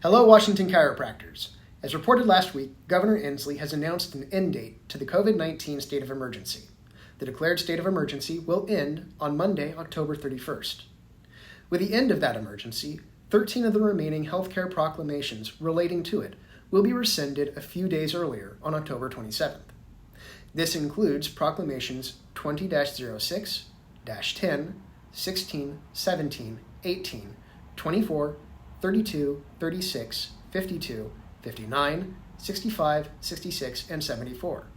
Hello, Washington chiropractors. As reported last week, Governor Inslee has announced an end date to the COVID-19 state of emergency. The declared state of emergency will end on Monday, October 31st. With the end of that emergency, 13 of the remaining healthcare proclamations relating to it will be rescinded a few days earlier on October 27th. This includes Proclamations 20-06, 10, 16, 17, 18, 24, 32, 36, 52, 59, 65, 66, and 74.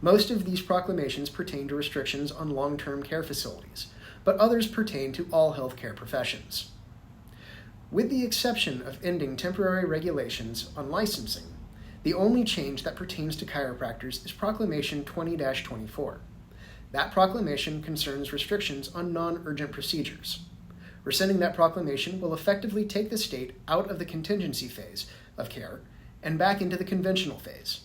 Most of these proclamations pertain to restrictions on long-term care facilities, but others pertain to all healthcare professions. With the exception of ending temporary regulations on licensing, the only change that pertains to chiropractors is Proclamation 20-24. That proclamation concerns restrictions on non-urgent procedures. Rescinding that proclamation will effectively take the state out of the contingency phase of care and back into the conventional phase.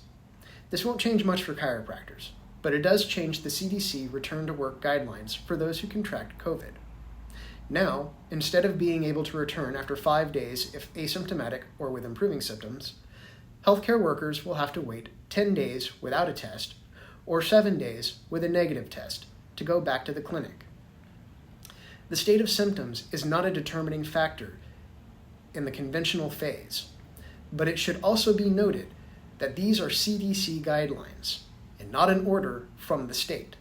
This won't change much for chiropractors, but it does change the CDC return-to-work guidelines for those who contract COVID. Now, instead of being able to return after 5 days if asymptomatic or with improving symptoms, healthcare workers will have to wait 10 days without a test or 7 days with a negative test to go back to the clinic. The state of symptoms is not a determining factor in the conventional phase, but it should also be noted that these are CDC guidelines and not an order from the state.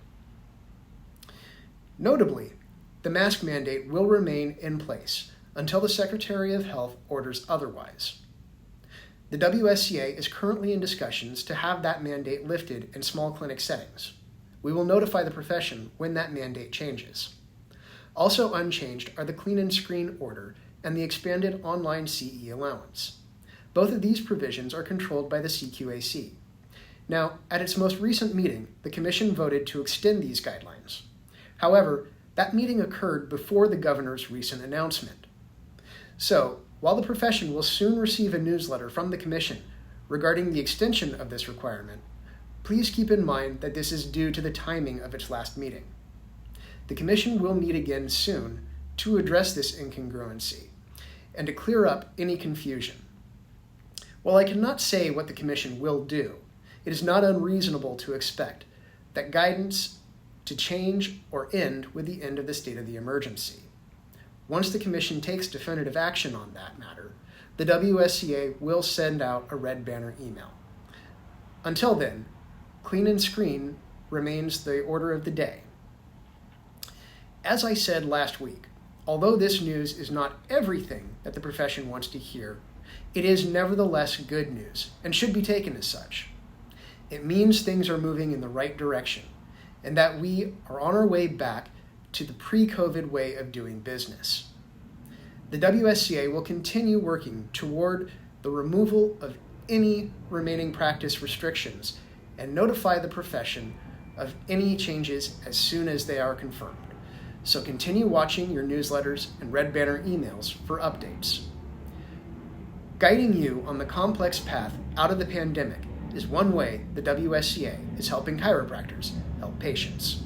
Notably, the mask mandate will remain in place until the Secretary of Health orders otherwise. The WSCA is currently in discussions to have that mandate lifted in small clinic settings. We will notify the profession when that mandate changes. Also unchanged are the clean and screen order and the expanded online CE allowance. Both of these provisions are controlled by the CQAC. Now, at its most recent meeting, the Commission voted to extend these guidelines. However, that meeting occurred before the governor's recent announcement. So, while the profession will soon receive a newsletter from the Commission regarding the extension of this requirement, please keep in mind that this is due to the timing of its last meeting. The Commission will meet again soon to address this incongruency and to clear up any confusion. While I cannot say what the Commission will do, it is not unreasonable to expect that guidance to change or end with the end of the state of the emergency. Once the Commission takes definitive action on that matter, the WSCA will send out a red banner email. Until then, clean and screen remains the order of the day. As I said last week, although this news is not everything that the profession wants to hear, it is nevertheless good news and should be taken as such. It means things are moving in the right direction and that we are on our way back to the pre-COVID way of doing business. The WSCA will continue working toward the removal of any remaining practice restrictions and notify the profession of any changes as soon as they are confirmed. So continue watching your newsletters and red banner emails for updates. Guiding you on the complex path out of the pandemic is one way the WSCA is helping chiropractors help patients.